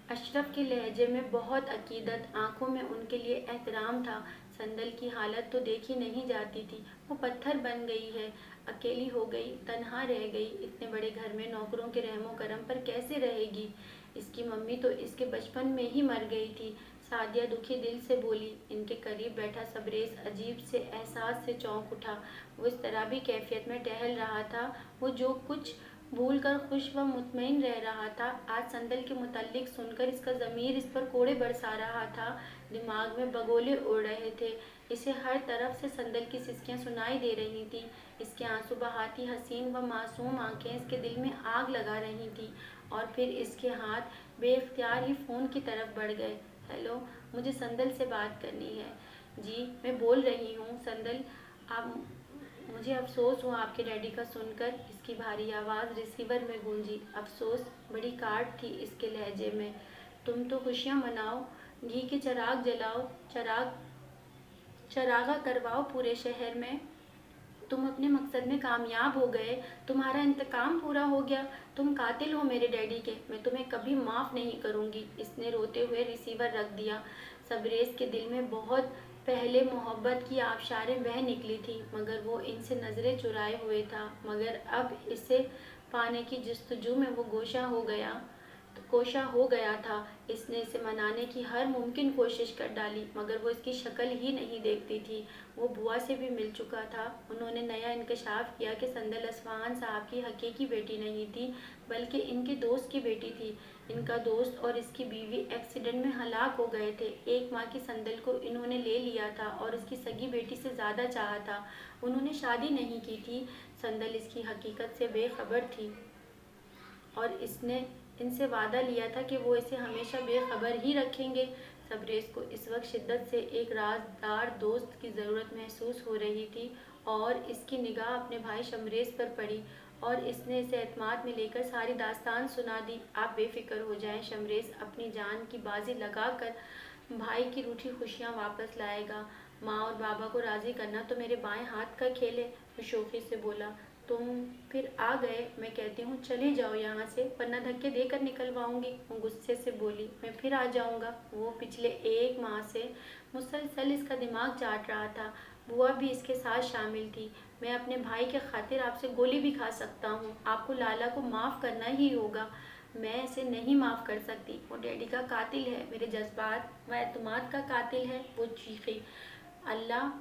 अशरफ के लहजे में बहुत अकीदत, आंखों में उनके लिए एहतराम था। संदल की हालत तो देखी नहीं जाती थी। वो पत्थर बन गई है, अकेली हो गई, तन्हा रह गई। इतने बड़े घर में नौकरों के रहमो करम पर कैसे रहेगी? इसकी मम्मी तो इसके बचपन में ही मर गई थी। सादिया दुखी दिल से बोली। इनके करीब बैठा सबरेज अजीब से एहसास से चौंक उठा। वो इस तरह भी कैफियत में टहल रहा था। वो जो कुछ भूल कर खुश व मुतमईन रह रहा था, आज संदल के मुतल्लिक सुनकर इसका ज़मीर इस पर कोड़े बरसा रहा था। दिमाग में बगोले उड़ रहे थे। इसे हर तरफ से संदल की सिसकियां सुनाई दे रही थीं। इसके आंसू बहाती हसीन व मासूम आंखें इसके दिल में आग लगा रही थीं। और फिर इसके हाथ बेइख्तियार ही फ़ोन की तरफ बढ़ गए। हेलो, मुझे संदल से बात करनी है। जी मैं बोल रही हूँ संदल। आप मुझे अफ़सोस हुआ आपके डैडी का सुनकर। इसकी भारी आवाज़ रिसीवर में गूंजी। अफ़सोस बड़ी काट थी इसके लहजे में। तुम तो खुशियाँ मनाओ, घी के चिराग जलाओ, चरागा करवाओ पूरे शहर में। तुम अपने मकसद में कामयाब हो गए, तुम्हारा इंतकाम पूरा हो गया। तुम कातिल हो मेरे डैडी के, मैं तुम्हें कभी माफ़ नहीं करूँगी। इसने रोते हुए रिसीवर रख दिया। सबरेज़ के दिल में बहुत पहले मोहब्बत की आबशारें बह निकली थी, मगर वो इनसे नज़रें चुराए हुए था। मगर अब इसे पाने की जस्तजू में वो कोशा हो गया था। इसने इसे मनाने की हर मुमकिन कोशिश कर डाली, मगर वो इसकी शक्ल ही नहीं देखती थी। वो बुआ से भी मिल चुका था। उन्होंने नया इंकशाफ किया कि संदल असफ़हान साहब की हकीकी बेटी नहीं थी, बल्कि इनके दोस्त की बेटी थी। इनका दोस्त और इसकी बीवी एक्सीडेंट में हलाक हो गए थे। एक माँ की संदल को इन्होंने ले लिया था और उसकी सगी बेटी से ज़्यादा चाहा था। उन्होंने शादी नहीं की थी। संदल इसकी हकीकत से बेखबर थी और इसने इनसे वादा लिया था कि वो इसे हमेशा बेखबर ही रखेंगे। सबरेज़ को इस वक्त शिद्दत से एक राजदार दोस्त की ज़रूरत महसूस हो रही थी और इसकी निगाह अपने भाई शमरेज़ पर पड़ी और इसने इसे एतमाद में लेकर सारी दास्तान सुना दी। आप बेफिक्र हो जाएं, शमरेज़ अपनी जान की बाजी लगाकर भाई की रूठी खुशियाँ वापस लाएगा। माँ और बाबा को राज़ी करना तो मेरे बाएं हाथ का खेल है। वो शोखी से बोला। तुम फिर आ गए। मैं कहती हूँ चले जाओ यहाँ से, वरना धक्के देकर निकलवाऊंगी। वो गुस्से से बोली। मैं फिर आ जाऊँगा। वो पिछले एक माह से मुसलसल इसका दिमाग चाट रहा था। बुआ भी इसके साथ शामिल थी। मैं अपने भाई के खातिर आपसे गोली भी खा सकता हूँ। आपको लाला को माफ़ करना ही होगा। मैं इसे नहीं माफ़ कर सकती। वो डैडी का कातिल है, मेरे जज्बात व एतमाद का कातिल है। वो चीखी। अल्लाह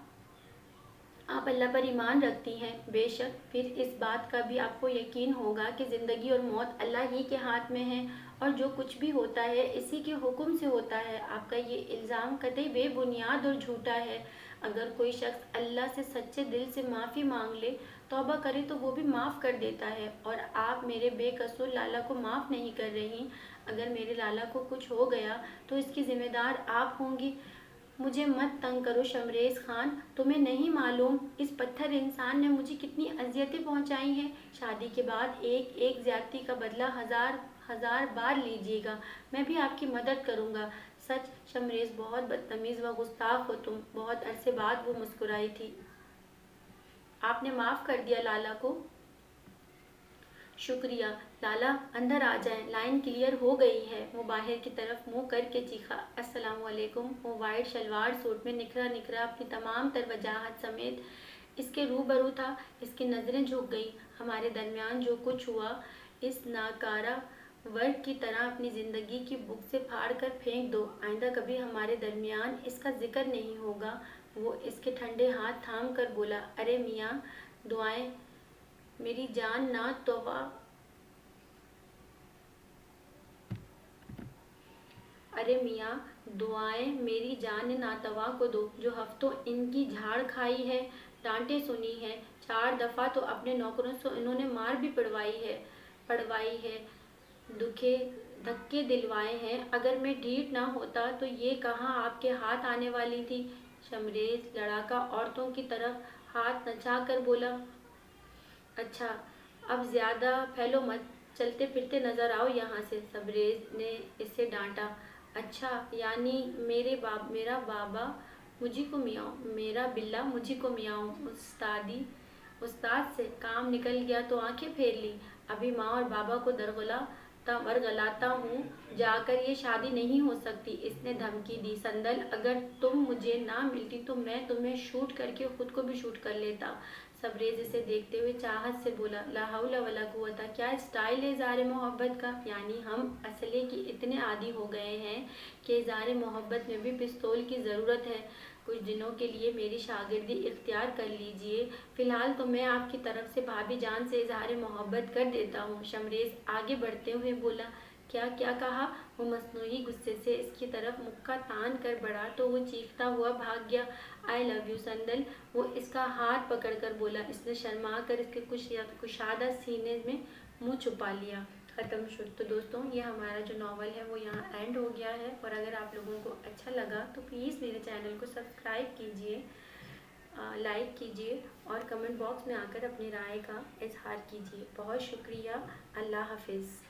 आप अल्लाह पर ईमान रखती हैं? बेशक। फिर इस बात का भी आपको यकीन होगा कि ज़िंदगी और मौत अल्लाह ही के हाथ में है और जो कुछ भी होता है इसी के हुक्म से होता है। आपका ये इल्ज़ाम कतई बेबुनियाद और झूठा है। अगर कोई शख्स अल्लाह से सच्चे दिल से माफ़ी मांग ले, तौबा करे, तो वो भी माफ़ कर देता है। और आप मेरे बेकसूर लाला को माफ़ नहीं कर रही। अगर मेरे लाला को कुछ हो गया तो इसकी ज़िम्मेदार आप होंगी। मुझे मत तंग करो शमरेज़ खान। तुम्हें नहीं मालूम इस पत्थर इंसान ने मुझे कितनी अजियतें पहुंचाई हैं। शादी के बाद एक एक ज्यादती का बदला हजार हजार बार लीजिएगा। मैं भी आपकी मदद करूंगा। सच शमरेज़, बहुत बदतमीज़ व गुस्ताख हो तुम। बहुत अरसे बाद वो मुस्कुराई थी। आपने माफ़ कर दिया लाला को? शुक्रिया। लाला अंदर आ जाएं, लाइन क्लियर हो गई है। वो बाहर की तरफ मुंह करके चीखा। अस्सलाम वालेकुम। वो वाइट शलवार सूट में निखरा निखरा अपनी तमाम तर वजाहत समेत इसके रूबरू था। इसकी नज़रें झुक गई। हमारे दरमियान जो कुछ हुआ, इस नाकारा वर्ग की तरह अपनी ज़िंदगी की बुक से फाड़ कर फेंक दो। आइंदा कभी हमारे दरमियान इसका जिक्र नहीं होगा। वो इसके ठंडे हाथ थाम कर बोला। अरे मियाँ, दुआएं मेरी जान ना तौबा अरे मियाँ, दुआएं मेरी जान नातवा को दो, जो हफ्तों इनकी झाड़ खाई है, डांटें सुनी हैं। 4 दफ़ा तो अपने नौकरों से इन्होंने मार भी पड़वाई है, दुखे धक्के दिलवाए हैं। अगर मैं ढीठ ना होता तो ये कहाँ आपके हाथ आने वाली थी। शमरेज़ लड़ाका औरतों की तरफ हाथ नचा कर बोला। अच्छा, अब ज़्यादा फैलो मत, चलते फिरते नज़र आओ यहाँ से। सबरेज़ ने इसे डांटा। अच्छा, यानी मेरा बाबा मुझी को मियाँ, मेरा बिल्ला मुझी को मियाँ। उस्ताद से काम निकल गया तो आंखें फेर ली। अभी माँ और बाबा को वरगलाता हूँ, जाकर ये शादी नहीं हो सकती। इसने धमकी दी। संदल, अगर तुम मुझे ना मिलती तो मैं तुम्हें शूट करके खुद को भी शूट कर लेता। सबरेज़ इसे देखते हुए चाहत से बोला। ला हौला वला कुव्वता, क्या स्टाइल है इज़हार मोहब्बत का। यानी हम असले की इतने आदी हो गए हैं कि इज़हार मोहब्बत में भी पिस्तौल की ज़रूरत है। कुछ दिनों के लिए मेरी शागिर्दी इख्तियार कर लीजिए। फ़िलहाल तो मैं आपकी तरफ से भाभी जान से इज़हार मोहब्बत कर देता हूँ। शमरेज़ आगे बढ़ते हुए बोला। क्या कहा? वो मसनूई गुस्से से इसकी तरफ मुक्का तान कर बढ़ा तो वो चीखता हुआ भाग गया। आई लव यू संदल, वो इसका हाथ पकड़कर बोला। इसने शर्मा कर इसके कुशादा सीने में मुंह छुपा लिया। ختم شد۔ تو دوستوں یہ ہمارا جو ناول ہے وہ یہاں اینڈ ہو گیا ہے، اور اگر آپ لوگوں کو اچھا لگا تو پلیز میرے چینل کو سبسکرائب کیجئے، لائک کیجئے اور کمنٹ باکس میں آ کر اپنی رائے کا اظہار کیجئے۔ بہت شکریہ، اللہ حافظ۔